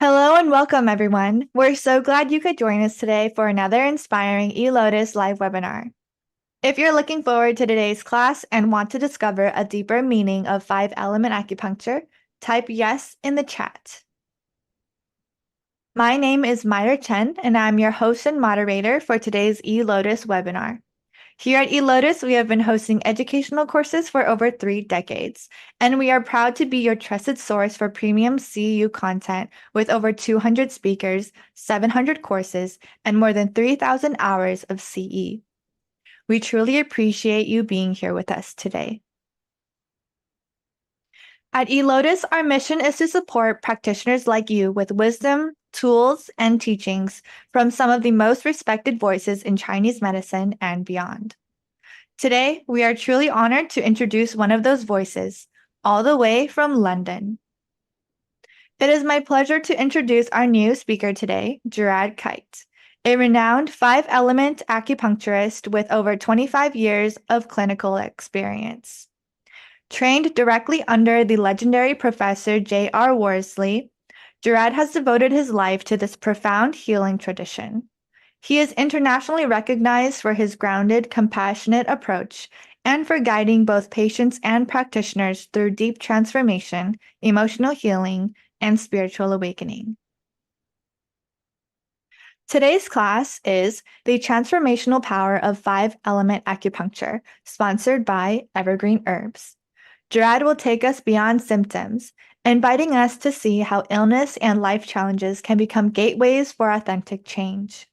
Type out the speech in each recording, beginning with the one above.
Hello and welcome, everyone. We're so glad you could join us today for another inspiring eLotus live webinar. If you're looking forward to today's class and want to discover a deeper meaning of five-element acupuncture, type yes in the chat. My name is Myra Chen, and I'm your host and moderator for today's eLotus webinar. Here at eLotus, we have been hosting educational courses for over 3 decades, and we are proud to be your trusted source for premium CEU content with over 200 speakers, 700 courses, and more than 3,000 hours of CE. We truly appreciate you being here with us today. At eLotus, our mission is to support practitioners like you with wisdom, tools, and teachings from some of the most respected voices in Chinese medicine and beyond. Today, we are truly honored to introduce one of those voices, all the way from London. It is my pleasure to introduce our new speaker today, Gerad Kite, a renowned five-element acupuncturist with over 25 years of clinical experience. Trained directly under the legendary Professor J.R. Worsley, Gerad has devoted his life to this profound healing tradition. He is internationally recognized for his grounded, compassionate approach and for guiding both patients and practitioners through deep transformation, emotional healing, and spiritual awakening. Today's class is The Transformational Power of Five-Element Acupuncture, sponsored by Evergreen Herbs. Gerad will take us beyond symptoms, inviting us to see how illness and life challenges can become gateways for authentic change.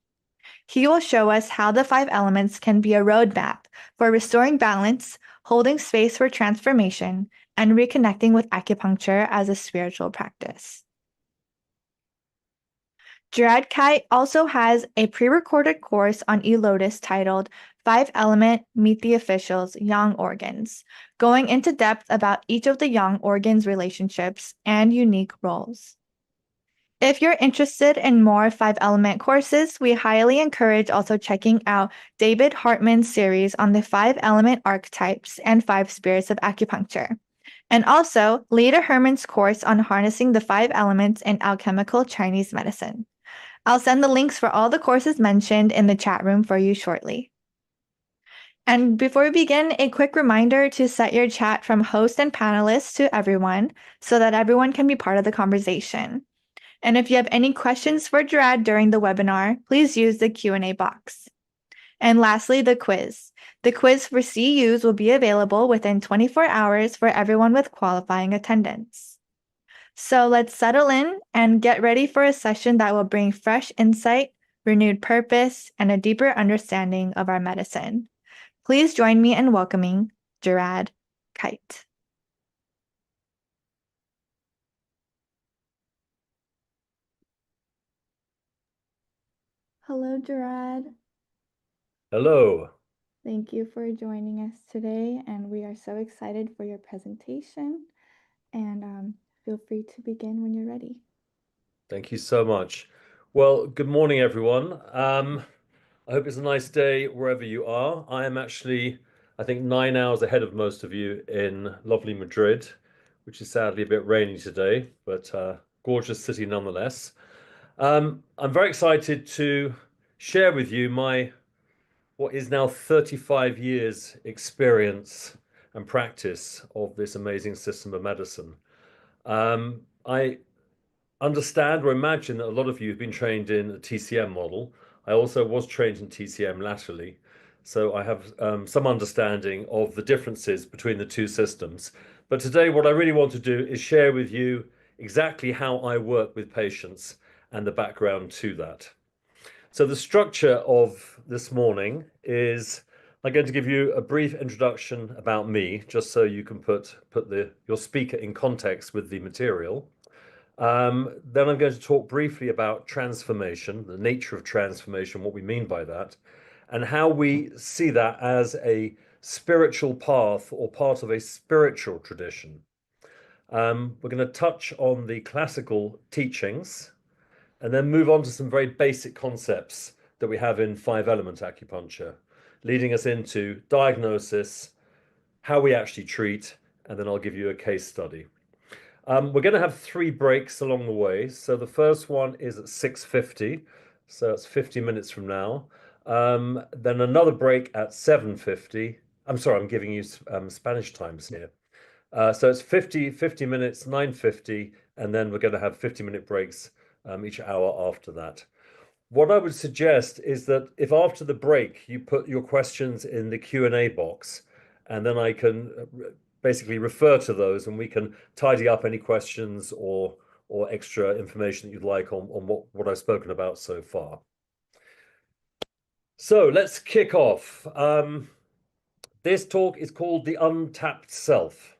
He will show us how the five elements can be a roadmap for restoring balance, holding space for transformation, and reconnecting with acupuncture as a spiritual practice. Gerad Kite also has a pre-recorded course on eLotus titled Five Element Meet the Officials Yang Organs, going into depth about each of the Yang organs' relationships and unique roles. If you're interested in more five-element courses, we highly encourage also checking out David Hartman's series on the five-element archetypes and five spirits of acupuncture, and also Leda Herman's course on harnessing the five elements in alchemical Chinese medicine. I'll send the links for all the courses mentioned in the chat room for you shortly. And before we begin, a quick reminder to set your chat from host and panelists to everyone so that everyone can be part of the conversation. And if you have any questions for Gerad during the webinar, please use the Q&A box. And lastly, the quiz. The quiz for CEUs will be available within 24 hours for everyone with qualifying attendance. So let's settle in and get ready for a session that will bring fresh insight, renewed purpose, and a deeper understanding of our medicine. Please join me in welcoming Gerad Kite. Hello, Gerad. Hello. Thank you for joining us today, and we are so excited for your presentation. And feel free to begin when you're ready. Thank you so much. Well, good morning, everyone. I hope it's a nice day wherever you are. I am actually, I think, 9 hours ahead of most of you in lovely Madrid, which is sadly a bit rainy today, but gorgeous city nonetheless. I'm very excited to share with you my what is now 35 years experience and practice of this amazing system of medicine. I understand or imagine that a lot of you have been trained in a TCM model. I also was trained in TCM laterally, so I have some understanding of the differences between the two systems. But today, what I really want to do is share with you exactly how I work with patients and the background to that. So the structure of this morning is I'm going to give you a brief introduction about me, just so you can put your speaker in context with the material. Then I'm going to talk briefly about transformation, the nature of transformation, what we mean by that, and how we see that as a spiritual path or part of a spiritual tradition. We're going to touch on the classical teachings and then move on to some very basic concepts that we have in five-element acupuncture, leading us into diagnosis, how we actually treat, and then I'll give you a case study. We're going to have three breaks along the way. So the first one is at 6:50, so it's 50 minutes from now. Then another break at 7:50. I'm sorry, I'm giving you Spanish times here. So it's 50 minutes, 9:50, and then we're going to have 50-minute breaks each hour after that. What I would suggest is that if after the break you put your questions in the Q&A box, and then I can basically refer to those and we can tidy up any questions or extra information that you'd like on what I've spoken about so far. So let's kick off. This talk is called The Untapped Self.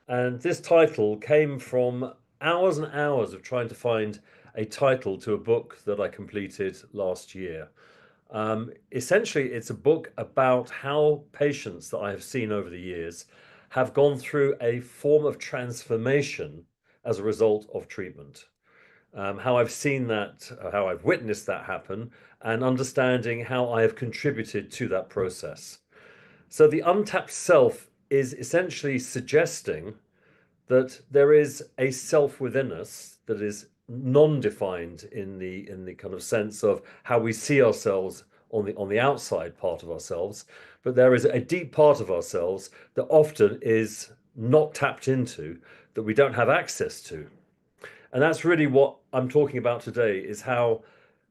And this title came from hours and hours of trying to find a title to a book that I completed last year. Essentially, it's a book about how patients that I have seen over the years have gone through a form of transformation as a result of treatment. How I've seen that, how I've witnessed that happen, and understanding how I have contributed to that process. So the untapped self is essentially suggesting that there is a self within us that is non-defined in the kind of sense of how we see ourselves on the outside part of ourselves, but there is a deep part of ourselves that often is not tapped into, that we don't have access to. And that's really what I'm talking about today, is how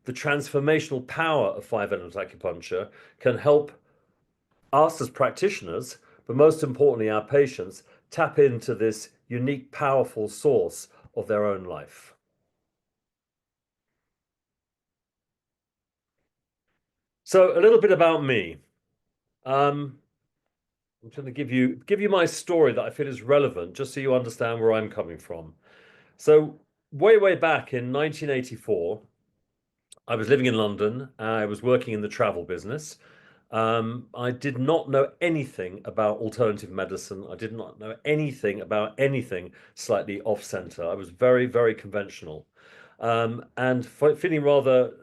the transformational power of five-element acupuncture can help us as practitioners, but most importantly, our patients, tap into this unique, powerful source of their own life. So a little bit about me. I'm going to give you my story that I feel is relevant, just so you understand where I'm coming from. So way back in 1984, I was living in London. I was working in the travel business. I did not know anything about alternative medicine. I did not know anything about anything slightly off center. I was very conventional, and feeling rather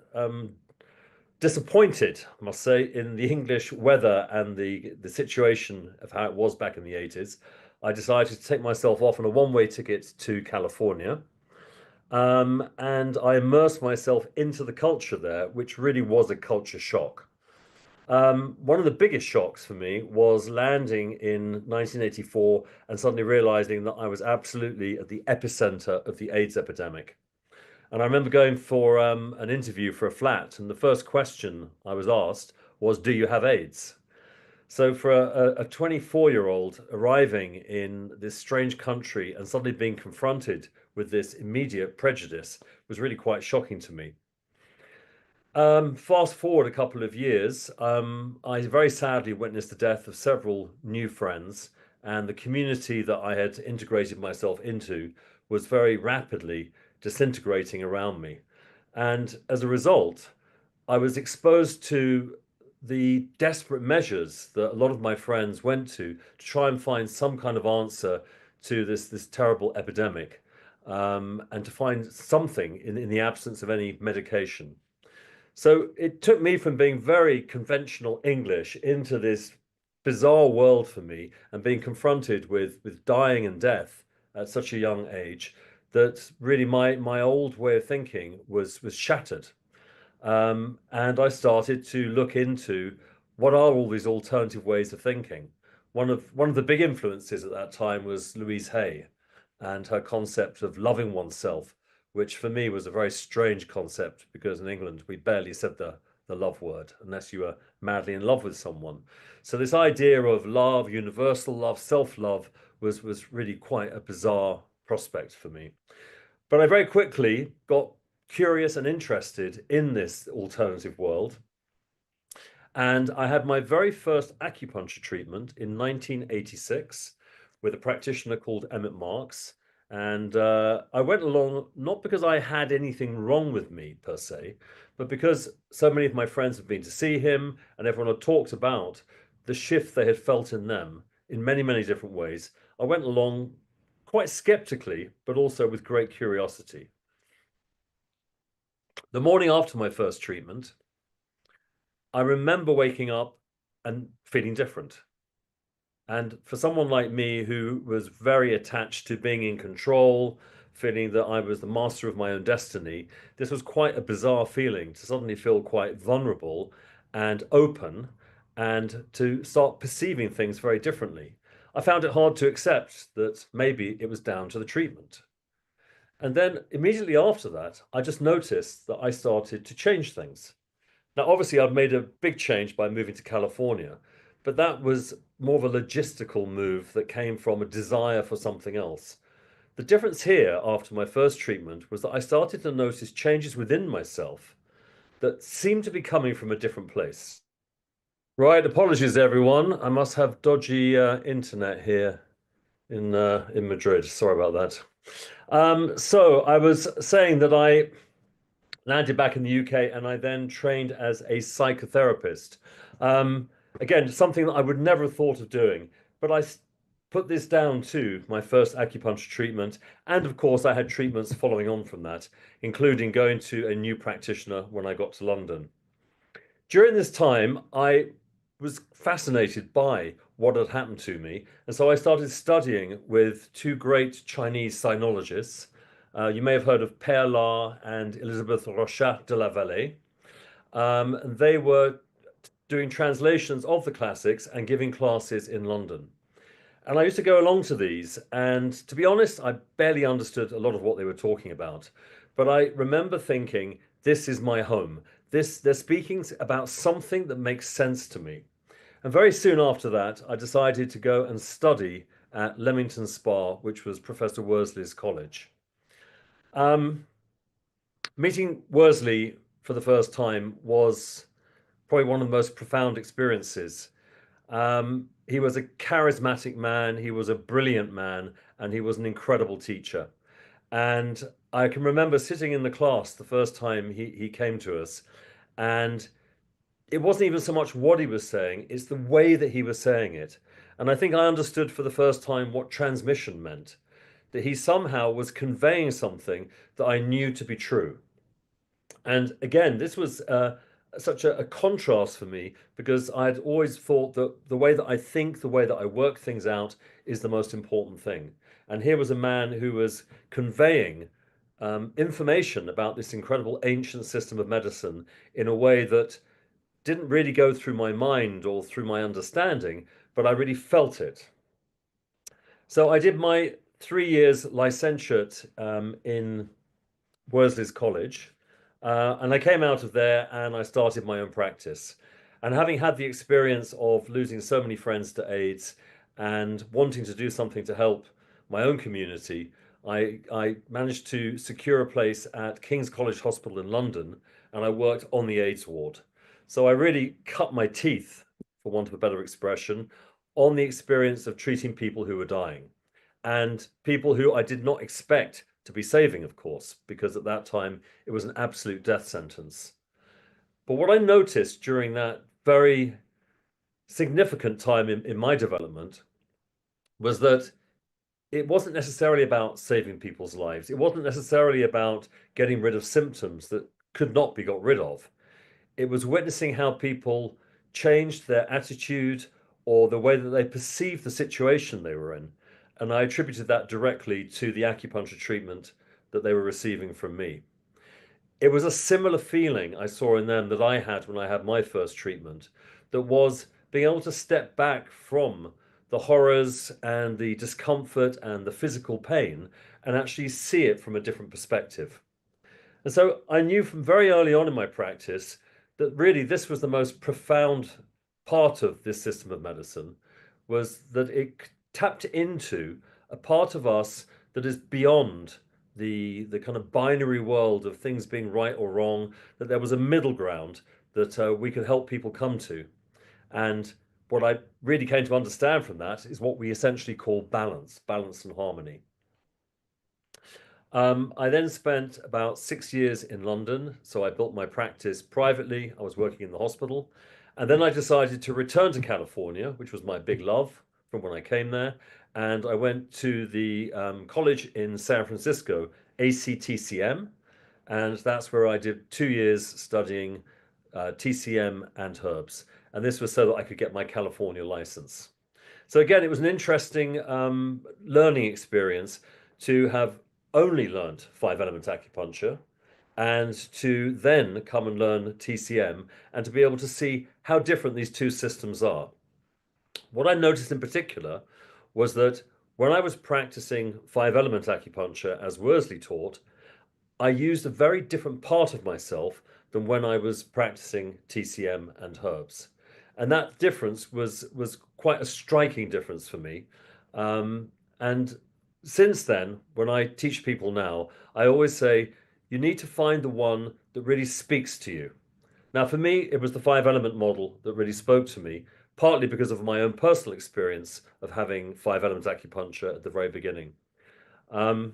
disappointed, I must say, in the English weather and the situation of how it was back in the 80s. I decided to take myself off on a one-way ticket to California. And I immersed myself into the culture there, which really was a culture shock. One of the biggest shocks for me was landing in 1984 and suddenly realizing that I was absolutely at the epicenter of the AIDS epidemic. And I remember going for an interview for a flat, and the first question I was asked was, "Do you have AIDS?" So for a 24-year-old arriving in this strange country and suddenly being confronted with this immediate prejudice was really quite shocking to me. Fast forward a couple of years, I very sadly witnessed the death of several new friends, and the community that I had integrated myself into was very rapidly disintegrating around me. And as a result, I was exposed to the desperate measures that a lot of my friends went to try and find some kind of answer to this terrible epidemic, and to find something in the absence of any medication. So it took me from being very conventional English into this bizarre world for me, and being confronted with dying and death at such a young age, that really my old way of thinking was shattered. And I started to look into what are all these alternative ways of thinking. One of the big influences at that time was Louise Hay and her concept of loving oneself, which for me was a very strange concept, because in England we barely said the love word unless you were madly in love with someone. So this idea of love, universal love, self-love was really quite a bizarre prospect for me. But I very quickly got curious and interested in this alternative world. And I had my very first acupuncture treatment in 1986 with a practitioner called Emmett Marks. And I went along not because I had anything wrong with me per se, but because so many of my friends had been to see him and everyone had talked about the shift they had felt in them in many different ways. I went along quite skeptically, but also with great curiosity. The morning after my first treatment, I remember waking up and feeling different. And for someone like me who was very attached to being in control, feeling that I was the master of my own destiny, this was quite a bizarre feeling to suddenly feel quite vulnerable and open and to start perceiving things very differently. I found it hard to accept that maybe it was down to the treatment. And then immediately after that, I just noticed that I started to change things. Now, obviously, I've made a big change by moving to California, but that was more of a logistical move that came from a desire for something else. The difference here after my first treatment was that I started to notice changes within myself that seemed to be coming from a different place. Right, apologies everyone. I must have dodgy internet here in Madrid. Sorry about that. So I was saying that I landed back in the UK and I then trained as a psychotherapist. Um, Again, something that I would never have thought of doing, but put this down to my first acupuncture treatment. And of course, I had treatments following on from that, including going to a new practitioner when I got to London. During this time, I was fascinated by what had happened to me. And so I started studying with two great Chinese sinologists. You may have heard of Père La and Elizabeth Rochat de la Vallée. They were doing translations of the classics and giving classes in London. And I used to go along to these, and to be honest, I barely understood a lot of what they were talking about. But I remember thinking, this is my home. They're speaking about something that makes sense to me. And very soon after that, I decided to go and study at Leamington Spa, which was Professor Worsley's college. Um, Meeting Worsley for the first time was probably one of the most profound experiences. He was a charismatic man, he was a brilliant man, and he was an incredible teacher. And I can remember sitting in the class the first time he came to us, and it wasn't even so much what he was saying, it's the way that he was saying it. And I think I understood for the first time what transmission meant, that he somehow was conveying something that I knew to be true. And again, this was such a contrast for me because I'd always thought that the way that I think, the way that I work things out is the most important thing. And here was a man who was conveying information about this incredible ancient system of medicine in a way that didn't really go through my mind or through my understanding, but I really felt it. So I did my 3 years licentiate in Worsley's College. And I came out of there and I started my own practice. And having had the experience of losing so many friends to AIDS and wanting to do something to help my own community, I managed to secure a place at King's College Hospital in London and I worked on the AIDS ward. So I really cut my teeth, for want of a better expression, on the experience of treating people who were dying and people who I did not expect to be saving, of course, because at that time it was an absolute death sentence. But what I noticed during that very significant time in my development was that it wasn't necessarily about saving people's lives. It wasn't necessarily about getting rid of symptoms that could not be got rid of. It was witnessing how people changed their attitude or the way that they perceived the situation they were in. And I attributed that directly to the acupuncture treatment that they were receiving from me. It was a similar feeling I saw in them that I had when I had my first treatment, that was being able to step back from the horrors and the discomfort and the physical pain and actually see it from a different perspective. And so I knew from very early on in my practice that really this was the most profound part of this system of medicine, was that it tapped into a part of us that is beyond the kind of binary world of things being right or wrong, that there was a middle ground that we could help people come to. And what I really came to understand from that is what we essentially call balance and harmony. I then spent about 6 years in London. So I built my practice privately. I was working in the hospital. And then I decided to return to California, which was my big love from when I came there. And I went to the college in San Francisco, ACTCM. And that's where I did 2 years studying TCM and herbs. And this was so that I could get my California license. So again, it was an interesting learning experience to have only learned five element acupuncture and to then come and learn TCM and to be able to see how different these two systems are. What I noticed in particular was that when I was practicing five element acupuncture as Worsley taught, I used a very different part of myself than when I was practicing TCM and herbs. And that difference was quite a striking difference for me. And since then, when I teach people now, I always say, you need to find the one that really speaks to you. Now, for me, it was the five element model that really spoke to me, partly because of my own personal experience of having five element acupuncture at the very beginning. Um,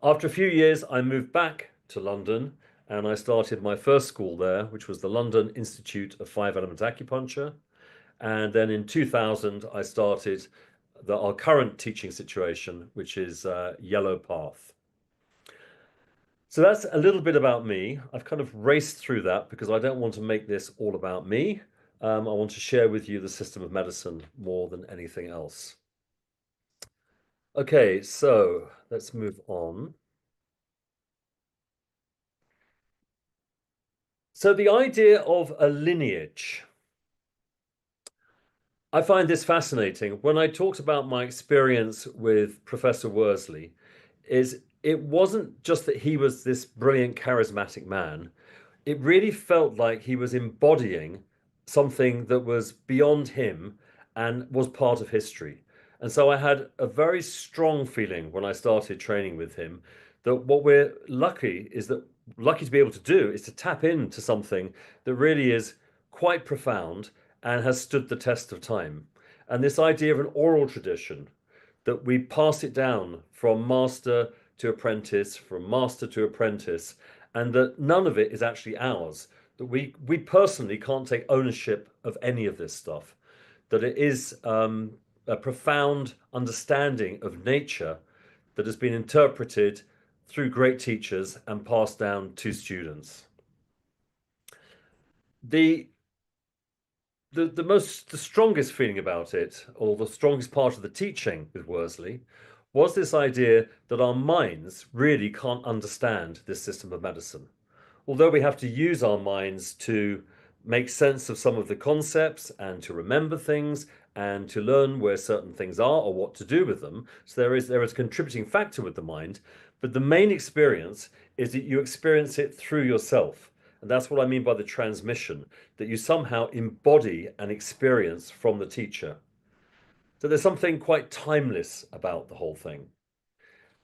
After a few years, I moved back to London and I started my first school there, which was the London Institute of Five Element Acupuncture. And then in 2000, I started our current teaching situation, which is Yellow Path. So that's a little bit about me. I've kind of raced through that because I don't want to make this all about me. I want to share with you the system of medicine more than anything else. Okay, so let's move on. So the idea of a lineage. I find this fascinating. When I talked about my experience with Professor Worsley, it wasn't just that he was this brilliant, charismatic man. It really felt like he was embodying something that was beyond him and was part of history. And so I had a very strong feeling when I started training with him that what we're lucky to be able to do is to tap into something that really is quite profound and has stood the test of time. And this idea of an oral tradition, that we pass it down from master to apprentice, from master to apprentice, and that none of it is actually ours, that we personally can't take ownership of any of this stuff, that it is a profound understanding of nature that has been interpreted through great teachers and passed down to students. The the strongest feeling about it, or the strongest part of the teaching with Worsley, was this idea that our minds really can't understand this system of medicine. Although we have to use our minds to make sense of some of the concepts and to remember things and to learn where certain things are or what to do with them. So there is a contributing factor with the mind, but the main experience is that you experience it through yourself. And that's what I mean by the transmission, that you somehow embody an experience from the teacher. So there's something quite timeless about the whole thing.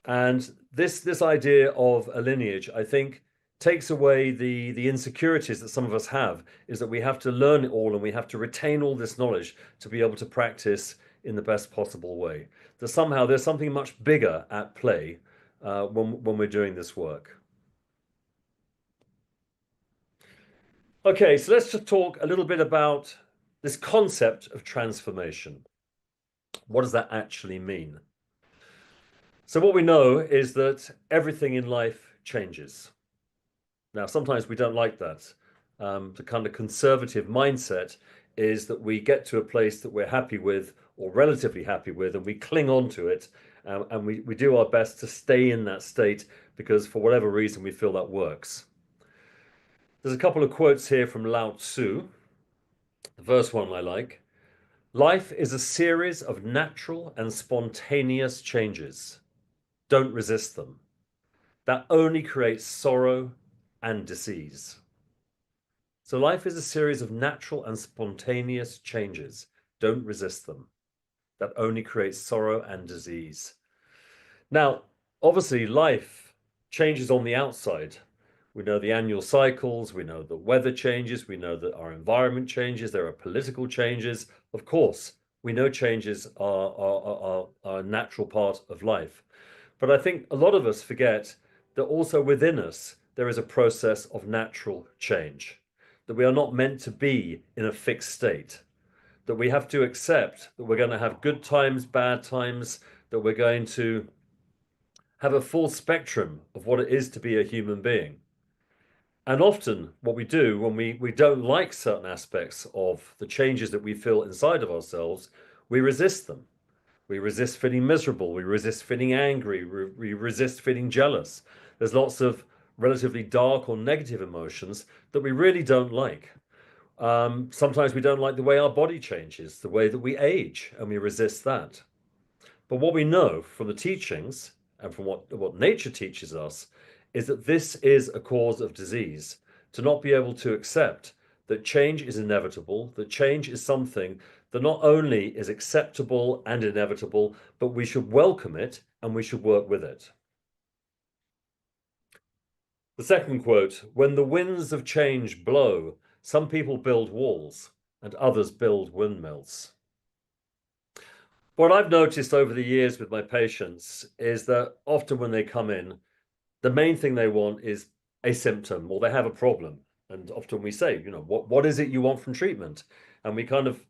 And this idea of a lineage, I think, takes away the insecurities that some of us have, is that we have to learn it all and we have to retain all this knowledge to be able to practice in the best possible way. That somehow there's something much bigger at play when we're doing this work. Okay, so let's just talk a little bit about this concept of transformation. What does that actually mean? So what we know is that everything in life changes. Now, sometimes we don't like that. The kind of conservative mindset is that we get to a place that we're happy with or relatively happy with, and we cling on to it, and we do our best to stay in that state because for whatever reason we feel that works. There's a couple of quotes here from Lao Tzu. The first one I like. Life is a series of natural and spontaneous changes. Don't resist them. That only creates sorrow and disease. So life is a series of natural and spontaneous changes. Don't resist them. That only creates sorrow and disease. Now, obviously, life changes on the outside. We know the annual cycles, we know the weather changes, we know that our environment changes, there are political changes. Of course, we know changes are a natural part of life. But I think a lot of us forget that also within us, there is a process of natural change, that we are not meant to be in a fixed state, that we have to accept that we're going to have good times, bad times, that we're going to have a full spectrum of what it is to be a human being. And often what we do when we don't like certain aspects of the changes that we feel inside of ourselves, we resist them. We resist feeling miserable. We resist feeling angry. We resist feeling jealous. There's lots of relatively dark or negative emotions that we really don't like. Sometimes we don't like the way our body changes, the way that we age, and we resist that. But what we know from the teachings and from what nature teaches us is that this is a cause of disease. To not be able to accept that change is inevitable, that change is something that not only is acceptable and inevitable, but we should welcome it and we should work with it. The second quote, when the winds of change blow, some people build walls and others build windmills. What I've noticed over the years with my patients is that often when they come in, the main thing they want is a symptom or they have a problem. And often we say, what is it you want from treatment? And we kind of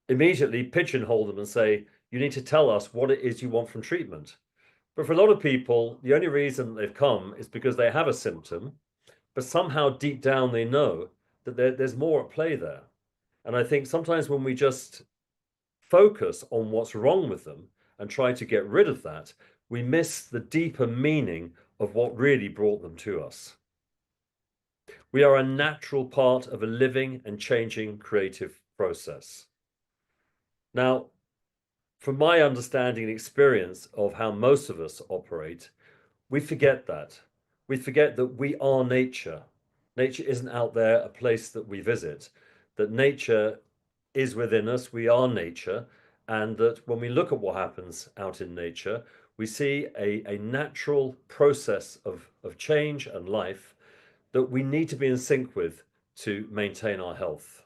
immediately pigeonhole them and say, you need to tell us what it is you want from treatment. But for a lot of people, the only reason they've come is because they have a symptom, but somehow deep down they know that there's more at play there. And I think sometimes when we just focus on what's wrong with them and try to get rid of that, we miss the deeper meaning of what really brought them to us. We are a natural part of a living and changing creative process. Now, from my understanding and experience of how most of us operate, we forget that. We forget that we are nature. Nature isn't out there, a place that we visit, that nature is within us, we are nature, and that when we look at what happens out in nature, we see a natural process of change and life that we need to be in sync with to maintain our health.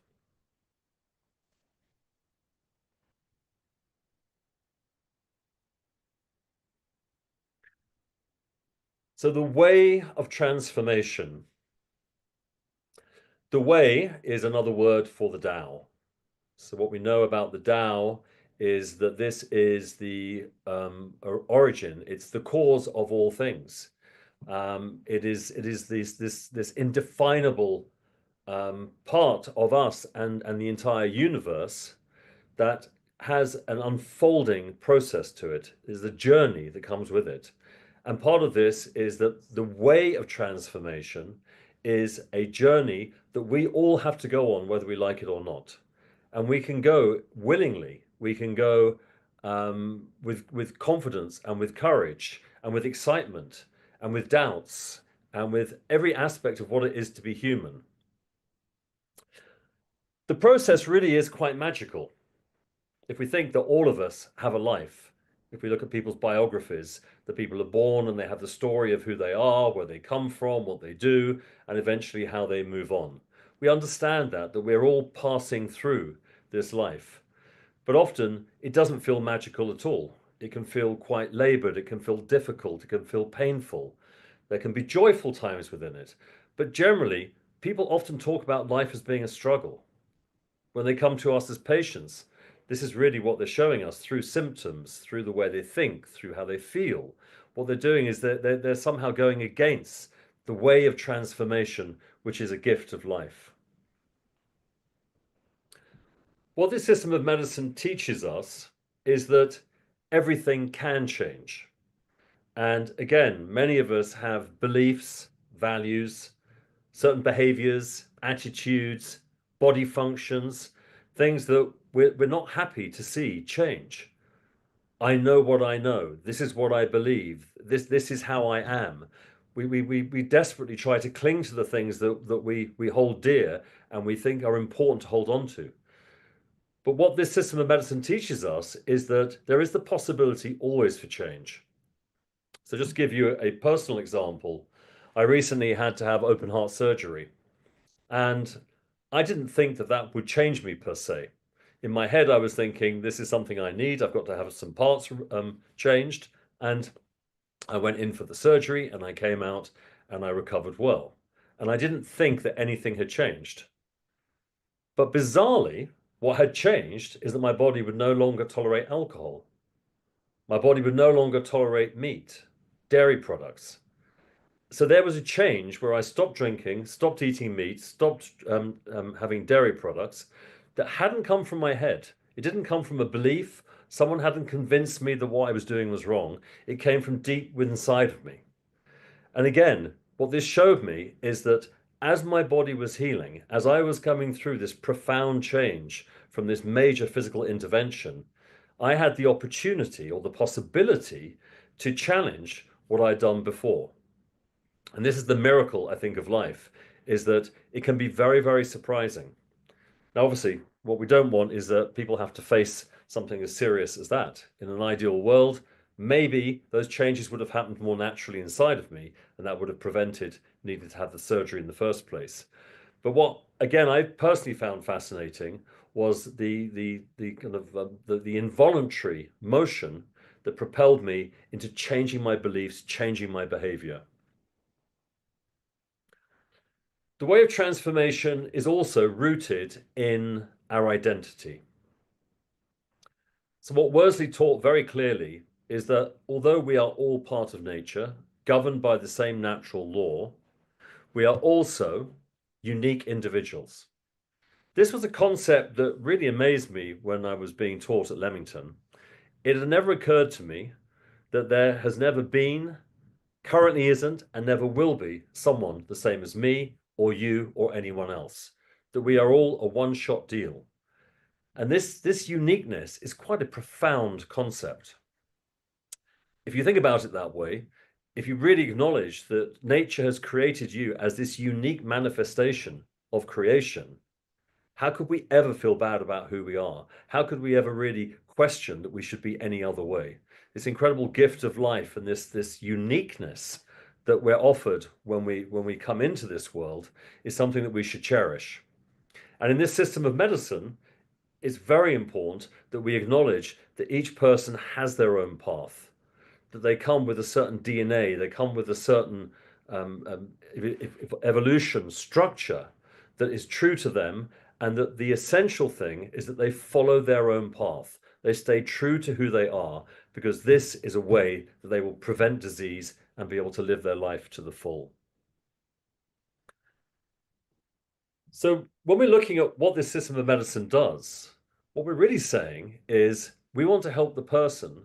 So the way of transformation. The way is another word for the Tao. So what we know about the Tao is that this is the origin. It's the cause of all things. It is this indefinable part of us and the entire universe that has an unfolding process to it. There's a journey that comes with it. And part of this is that the way of transformation is a journey that we all have to go on, whether we like it or not. And we can go willingly. We can go with confidence and with courage and with excitement and with doubts and with every aspect of what it is to be human. The process really is quite magical. If we think that all of us have a life, if we look at people's biographies, that people are born and they have the story of who they are, where they come from, what they do, and eventually how they move on. We understand that we're all passing through this life. But often it doesn't feel magical at all. It can feel quite labored, it can feel difficult, it can feel painful. There can be joyful times within it. But generally, people often talk about life as being a struggle. When they come to us as patients, this is really what they're showing us through symptoms, through the way they think, through how they feel. What they're doing is they're somehow going against the way of transformation, which is a gift of life. What this system of medicine teaches us is that everything can change. And again, many of us have beliefs, values, certain behaviors, attitudes, body functions, things that we're not happy to see change. I know what I know. This is what I believe. This is how I am. We desperately try to cling to the things that we hold dear and we think are important to hold on to. But what this system of medicine teaches us is that there is the possibility always for change. So just to give you a personal example, I recently had to have open heart surgery. And I didn't think that would change me per se. In my head, I was thinking, this is something I need. I've got to have some parts changed. And I went in for the surgery and I came out and I recovered well. And I didn't think that anything had changed. But bizarrely, what had changed is that my body would no longer tolerate alcohol. My body would no longer tolerate meat, dairy products. So there was a change where I stopped drinking, stopped eating meat, stopped having dairy products that hadn't come from my head. It didn't come from a belief. Someone hadn't convinced me that what I was doing was wrong. It came from deep inside of me. And again, what this showed me is that as my body was healing, as I was coming through this profound change from this major physical intervention, I had the opportunity or the possibility to challenge what I'd done before. And this is the miracle, I think, of life, is that it can be very, very surprising. Now, obviously, what we don't want is that people have to face something as serious as that. In an ideal world, maybe those changes would have happened more naturally inside of me, and that would have prevented needing to have the surgery in the first place. But what, again, I personally found fascinating was the kind of the involuntary motion that propelled me into changing my beliefs, changing my behavior. The way of transformation is also rooted in our identity. So what Worsley taught very clearly is that although we are all part of nature, governed by the same natural law, we are also unique individuals. This was a concept that really amazed me when I was being taught at Leamington. It had never occurred to me that there has never been, currently isn't, and never will be someone the same as me or you or anyone else, that we are all a one-shot deal. And this uniqueness is quite a profound concept. If you think about it that way, if you really acknowledge that nature has created you as this unique manifestation of creation, how could we ever feel bad about who we are? How could we ever really question that we should be any other way? This incredible gift of life and this uniqueness that we're offered when we come into this world is something that we should cherish. And in this system of medicine, it's very important that we acknowledge that each person has their own path, that they come with a certain DNA, they come with a certain evolution structure that is true to them, and that the essential thing is that they follow their own path. They stay true to who they are, because this is a way that they will prevent disease and be able to live their life to the full. So when we're looking at what this system of medicine does, what we're really saying is we want to help the person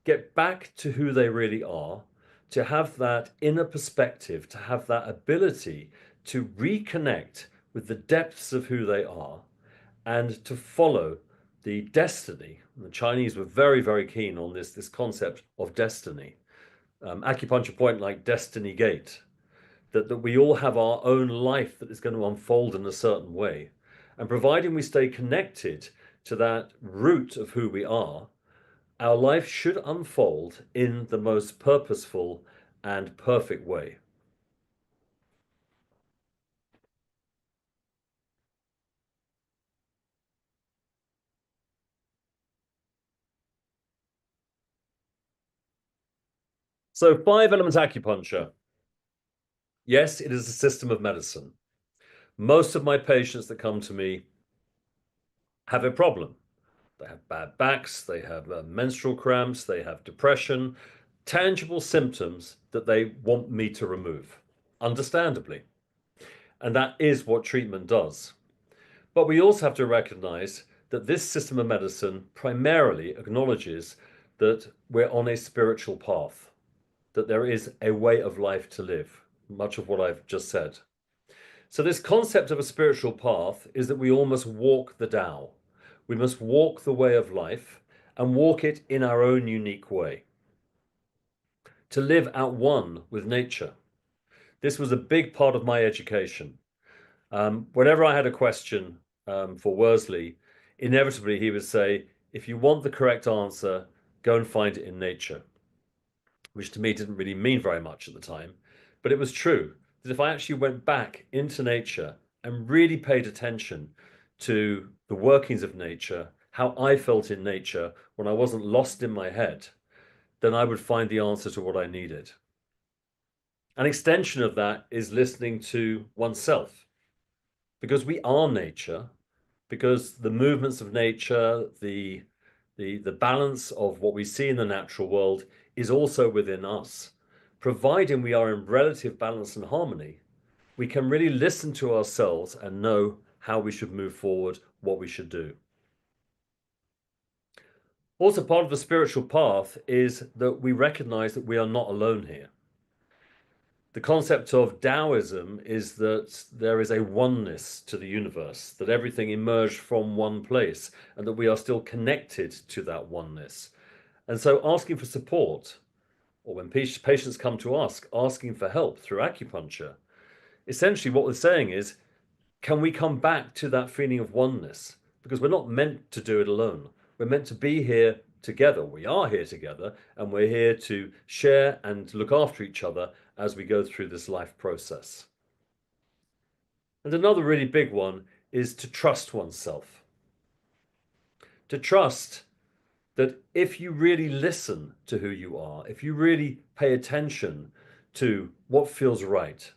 get back to who they really are, to have that inner perspective, to have that ability to reconnect with the depths of who they are and to follow the destiny. The Chinese were very, very keen on this concept of destiny. Acupuncture point like destiny gate, that we all have our own life that is going to unfold in a certain way. And providing we stay connected to that root of who we are, our life should unfold in the most purposeful and perfect way. So 5-element acupuncture. Yes, it is a system of medicine. Most of my patients that come to me have a problem. They have bad backs, they have menstrual cramps, they have depression, tangible symptoms that they want me to remove, understandably. And that is what treatment does. But we also have to recognize that this system of medicine primarily acknowledges that we're on a spiritual path, that there is a way of life to live, much of what I've just said. So this concept of a spiritual path is that we all must walk the Tao. We must walk the way of life and walk it in our own unique way. To live at one with nature. This was a big part of my education. Whenever I had a question for Worsley, inevitably he would say, if you want the correct answer, go and find it in nature, which to me didn't really mean very much at the time. But it was true that if I actually went back into nature and really paid attention to the workings of nature, how I felt in nature when I wasn't lost in my head, then I would find the answer to what I needed. An extension of that is listening to oneself, because we are nature, because the movements of nature, the balance of what we see in the natural world is also within us. Providing we are in relative balance and harmony, we can really listen to ourselves and know how we should move forward, what we should do. Also, part of the spiritual path is that we recognize that we are not alone here. The concept of Taoism is that there is a oneness to the universe, that everything emerged from one place, and that we are still connected to that oneness. And so asking for support, or when patients come to us asking for help through acupuncture, essentially what we're saying is, can we come back to that feeling of oneness? Because we're not meant to do it alone. We're meant to be here together. We are here together, and we're here to share and look after each other as we go through this life process. And another really big one is to trust oneself. To trust that if you really listen to who you are, if you really pay attention to what feels right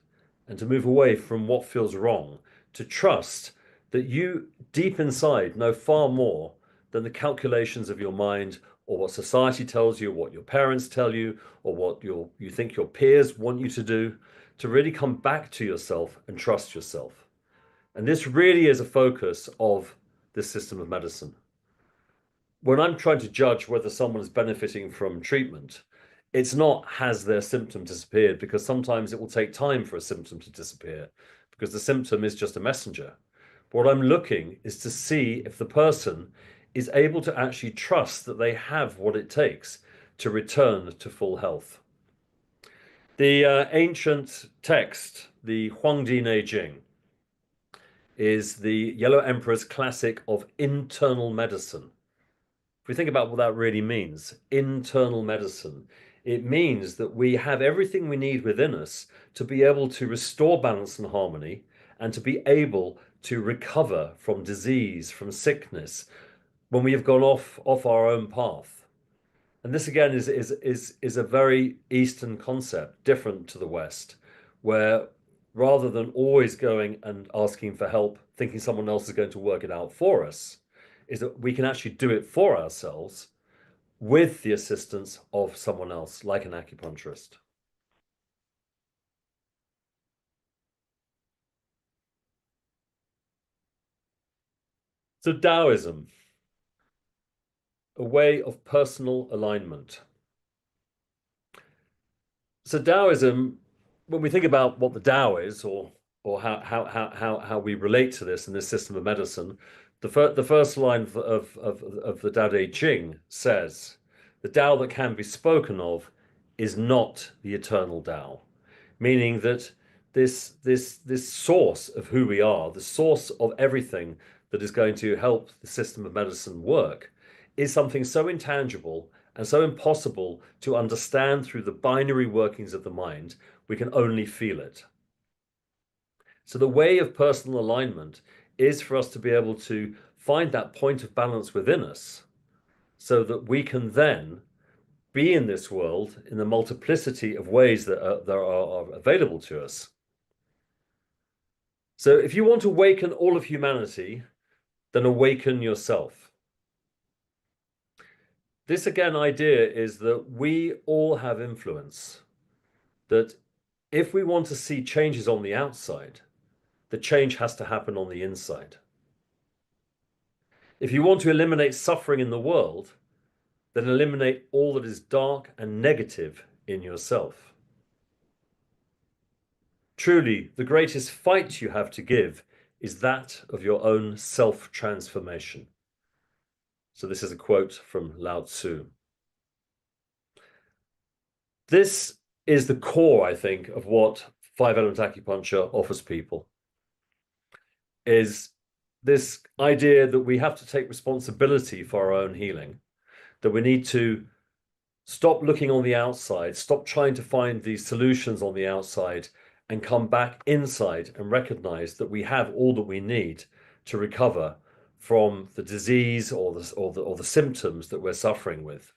and to move away from what feels wrong, to trust that you deep inside know far more than the calculations of your mind or what society tells you, what your parents tell you, or what you think your peers want you to do, to really come back to yourself and trust yourself. And this really is a focus of this system of medicine. When I'm trying to judge whether someone is benefiting from treatment, it's not has their symptom disappeared, because sometimes it will take time for a symptom to disappear because the symptom is just a messenger. But what I'm looking is to see if the person is able to actually trust that they have what it takes to return to full health. The ancient text, the Huangdi Neijing, is the Yellow Emperor's classic of internal medicine. If we think about what that really means, internal medicine, it means that we have everything we need within us to be able to restore balance and harmony, and to be able to recover from disease, from sickness, when we have gone off our own path. And this again is a very Eastern concept, different to the West, where rather than always going and asking for help, thinking someone else is going to work it out for us, is that we can actually do it for ourselves with the assistance of someone else, like an acupuncturist. So Taoism, a way of personal alignment. So Taoism, when we think about what the Tao is, or how we relate to this in this system of medicine, the first line of the Tao Te Ching says, the Tao that can be spoken of is not the eternal Tao, meaning that this source of who we are, the source of everything that is going to help the system of medicine work, is something so intangible and so impossible to understand through the binary workings of the mind, we can only feel it. So the way of personal alignment is for us to be able to find that point of balance within us, so that we can then be in this world in the multiplicity of ways that are available to us. So if you want to awaken all of humanity, then awaken yourself. This again idea is that we all have influence, that if we want to see changes on the outside, the change has to happen on the inside. If you want to eliminate suffering in the world, then eliminate all that is dark and negative in yourself. Truly, the greatest fight you have to give is that of your own self-transformation. So this is a quote from Lao Tzu. This is the core, I think, of what five-element acupuncture offers people, is this idea that we have to take responsibility for our own healing, that we need to stop looking on the outside, stop trying to find these solutions on the outside, and come back inside and recognize that we have all that we need to recover from the disease or the symptoms that we're suffering with.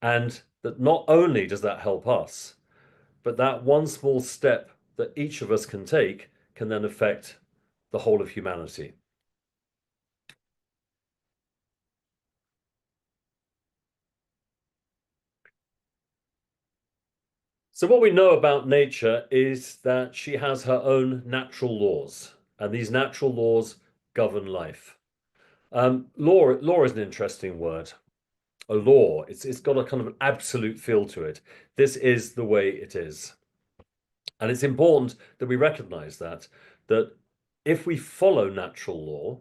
And that not only does that help us, but that one small step that each of us can take can then affect the whole of humanity. So what we know about nature is that she has her own natural laws, and these natural laws govern life. Law is an interesting word. a law. It's got a kind of an absolute feel to it. This is the way it is. And it's important that we recognize that if we follow natural law,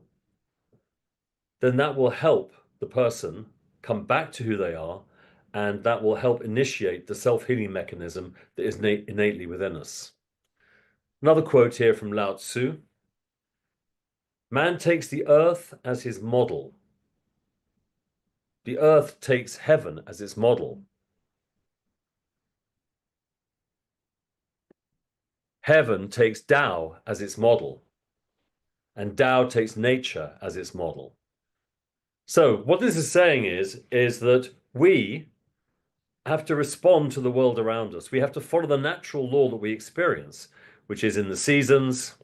then that will help the person come back to who they are, and that will help initiate the self-healing mechanism that is innately within us. Another quote here from Lao Tzu: "Man takes the earth as his model. The earth takes heaven as its model. Heaven takes Tao as its model, and Tao takes nature as its model." So what this is saying is that we have to respond to the world around us. We have to follow the natural law that we experience, which is in the seasons,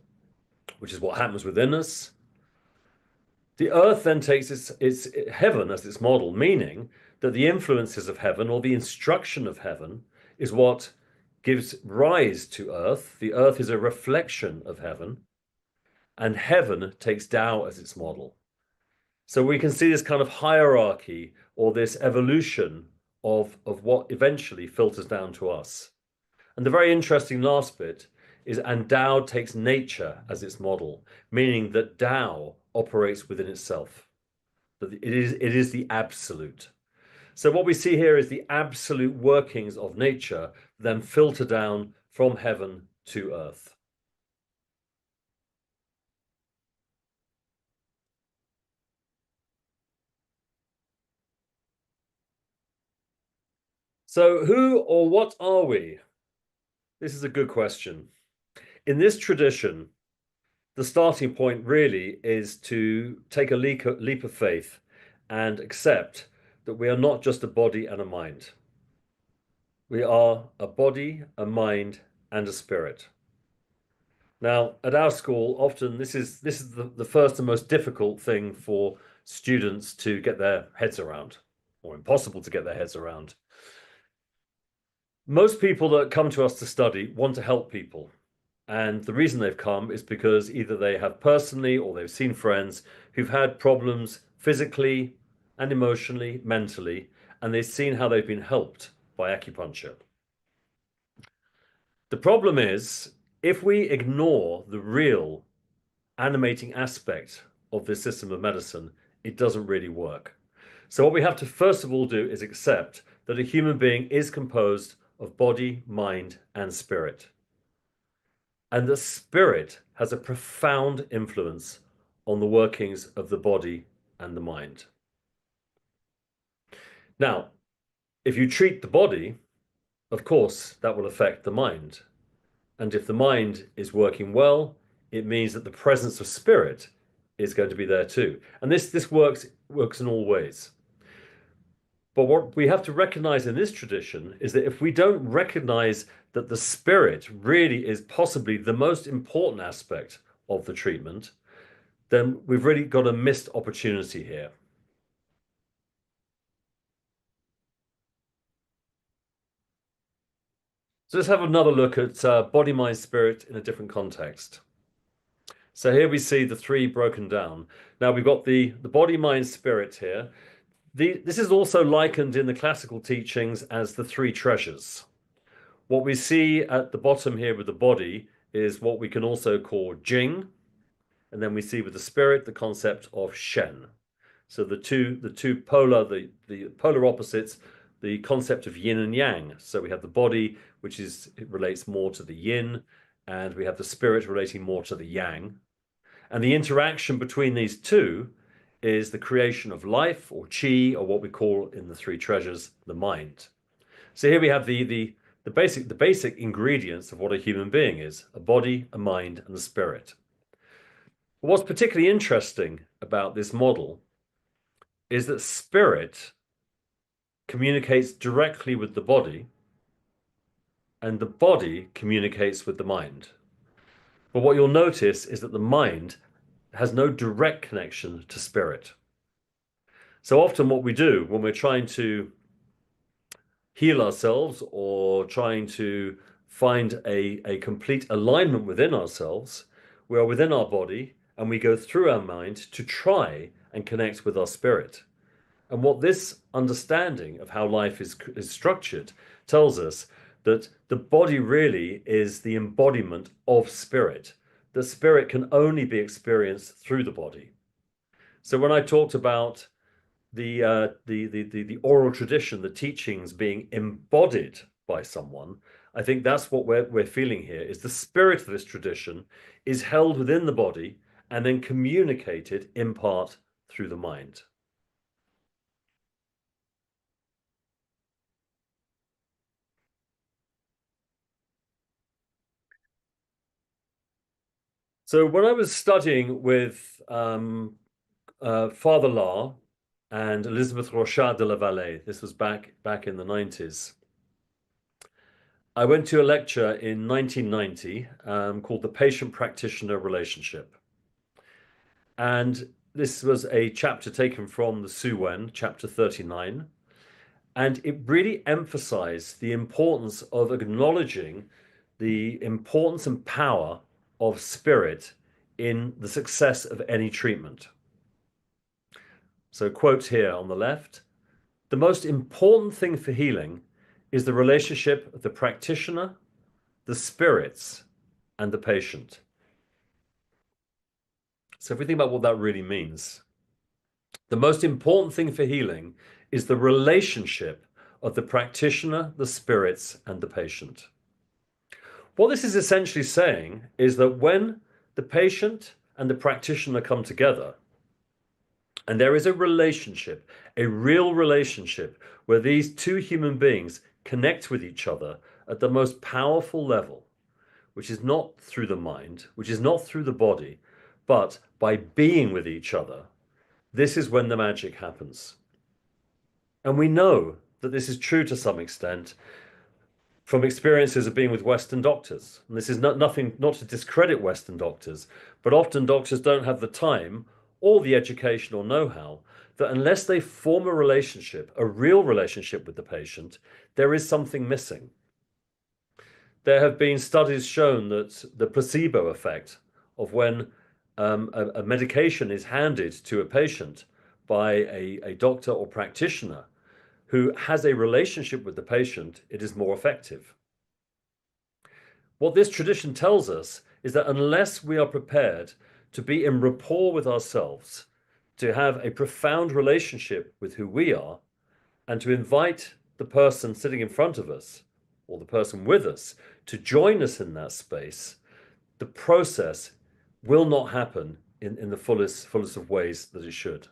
which is what happens within us. The earth then takes its heaven as its model, meaning that the influences of heaven, or the instruction of heaven, is what gives rise to earth. The earth is a reflection of heaven, and heaven takes Tao as its model. So we can see this kind of hierarchy, or this evolution of what eventually filters down to us. And the very interesting last bit is, and Tao takes nature as its model, meaning that Tao operates within itself. That it is the absolute. So what we see here is the absolute workings of nature then filter down from heaven to earth. So who or what are we? This is a good question. In this tradition, the starting point really is to take a leap of faith and accept that we are not just a body and a mind. We are a body, a mind, and a spirit. Now, at our school, often this is the first and most difficult thing for students to get their heads around, or impossible to get their heads around. Most people that come to us to study want to help people. And the reason they've come is because either they have personally or they've seen friends who've had problems physically and emotionally, mentally, and they've seen how they've been helped by acupuncture. The problem is, if we ignore the real animating aspect of this system of medicine, it doesn't really work. So what we have to first of all do is accept that a human being is composed of body, mind, and spirit. And the spirit has a profound influence on the workings of the body and the mind. Now, if you treat the body, of course, that will affect the mind. And if the mind is working well, it means that the presence of spirit is going to be there too. And this works in all ways. But what we have to recognize in this tradition is that if we don't recognize that the spirit really is possibly the most important aspect of the treatment, then we've really got a missed opportunity here. So let's have another look at body, mind, spirit in a different context. So here we see the three broken down. Now we've got the body, mind, spirit here. This is also likened in the classical teachings as the three treasures. What we see at the bottom here with the body is what we can also call Jing, and then we see with the spirit the concept of Shen. So the two polar, the polar opposites, the concept of yin and yang. So we have the body, which it relates more to the yin, and we have the spirit relating more to the yang. And the interaction between these two is the creation of life, or qi, or what we call in the three treasures, the mind. So here we have the basic ingredients of what a human being is: a body, a mind, and a spirit. But what's particularly interesting about this model is that spirit communicates directly with the body, and the body communicates with the mind. But what you'll notice is that the mind has no direct connection to spirit. So often what we do when we're trying to heal ourselves or trying to find a complete alignment within ourselves, we are within our body and we go through our mind to try and connect with our spirit. And what this understanding of how life is structured tells us that the body really is the embodiment of spirit. The spirit can only be experienced through the body. So when I talked about the oral tradition, the teachings being embodied by someone, I think that's what we're feeling here, is the spirit of this tradition is held within the body and then communicated in part through the mind. So when I was studying with Father Lahr and Elizabeth Rochat de la Vallée, this was back in the 90s. I went to a lecture in 1990 called The Patient-Practitioner Relationship. And this was a chapter taken from the Su Wen, chapter 39. And it really emphasized the importance of acknowledging the importance and power of spirit in the success of any treatment. So, quote here on the left: the most important thing for healing is the relationship of the practitioner, the spirits, and the patient. So, if we think about what that really means, the most important thing for healing is the relationship of the practitioner, the spirits, and the patient. What this is essentially saying is that when the patient and the practitioner come together, and there is a relationship, a real relationship, where these two human beings connect with each other at the most powerful level, which is not through the mind, which is not through the body, but by being with each other, this is when the magic happens. And we know that this is true to some extent from experiences of being with Western doctors. And this is not to discredit Western doctors, but often doctors don't have the time or the education or know-how, that unless they form a relationship, a real relationship with the patient, there is something missing. There have been studies shown that the placebo effect of when a medication is handed to a patient by a doctor or practitioner who has a relationship with the patient, it is more effective. What this tradition tells us is that unless we are prepared to be in rapport with ourselves, to have a profound relationship with who we are, and to invite the person sitting in front of us or the person with us to join us in that space, the process will not happen in the fullest of ways that it should.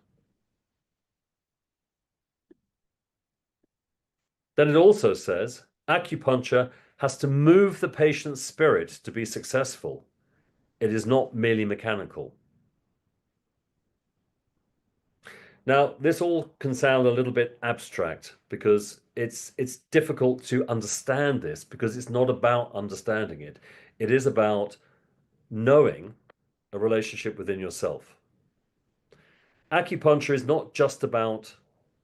Then it also says acupuncture has to move the patient's spirit to be successful. It is not merely mechanical. Now, this all can sound a little bit abstract because it's difficult to understand this because it's not about understanding it. It is about knowing a relationship within yourself. Acupuncture is not just about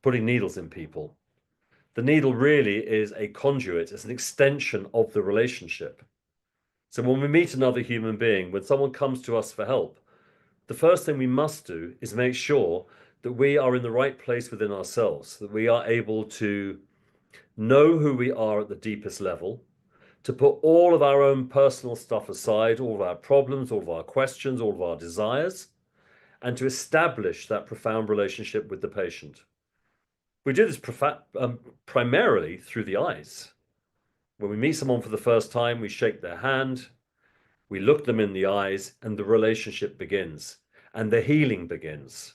putting needles in people. The needle really is a conduit, it's an extension of the relationship. So when we meet another human being, when someone comes to us for help, the first thing we must do is make sure that we are in the right place within ourselves, that we are able to know who we are at the deepest level, to put all of our own personal stuff aside, all of our problems, all of our questions, all of our desires, and to establish that profound relationship with the patient. We do this primarily through the eyes. When we meet someone for the first time, we shake their hand, we look them in the eyes, and the relationship begins, and the healing begins.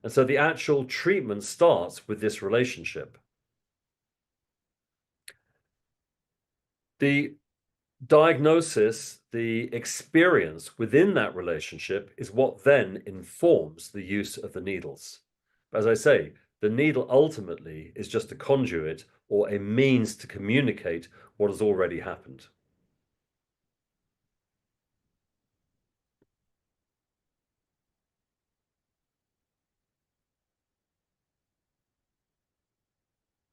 And so the actual treatment starts with this relationship. The diagnosis, the experience within that relationship is what then informs the use of the needles. But as I say, the needle ultimately is just a conduit or a means to communicate what has already happened.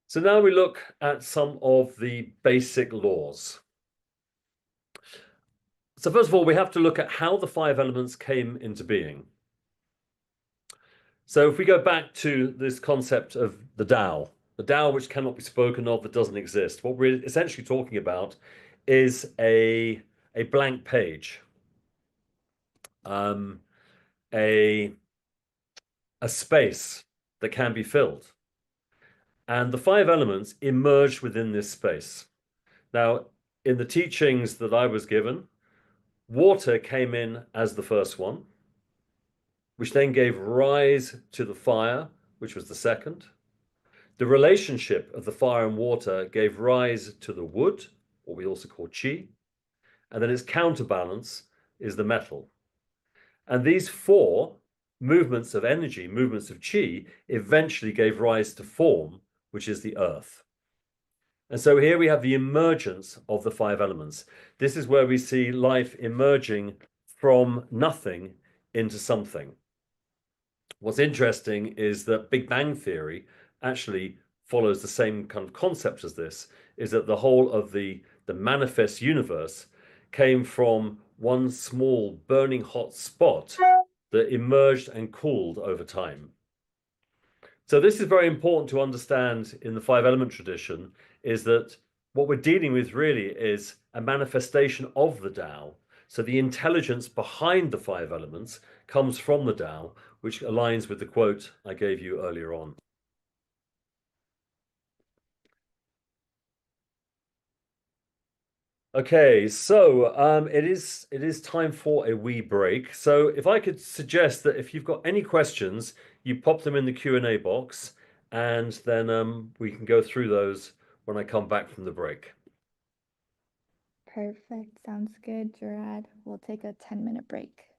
So now we look at some of the basic laws. So first of all, we have to look at how the five elements came into being. So if we go back to this concept of the Tao which cannot be spoken of, that doesn't exist, what we're essentially talking about is a blank page, um, a a space that can be filled. And the five elements emerged within this space. Now, in the teachings that I was given, water came in as the first one, which then gave rise to the fire, which was the second. The relationship of the fire and water gave rise to the wood, what we also call qi, and then its counterbalance is the metal. And these four movements of energy, movements of qi, eventually gave rise to form, which is the earth. And so here we have the emergence of the five elements. This is where we see life emerging from nothing into something. What's interesting is that Big Bang Theory actually follows the same kind of concept as this, is that the whole of the manifest universe came from one small burning hot spot that emerged and cooled over time. So this is very important to understand in the five element tradition, is that what we're dealing with really is a manifestation of the Tao. So the intelligence behind the five elements comes from the Tao, which aligns with the quote I gave you earlier on. Okay, so it is time for a wee break. So if I could suggest that if you've got any questions, you pop them in the Q&A box, and then we can go through those when I come back from the break. Perfect. Sounds good, Gerad. We'll take a 10-minute break.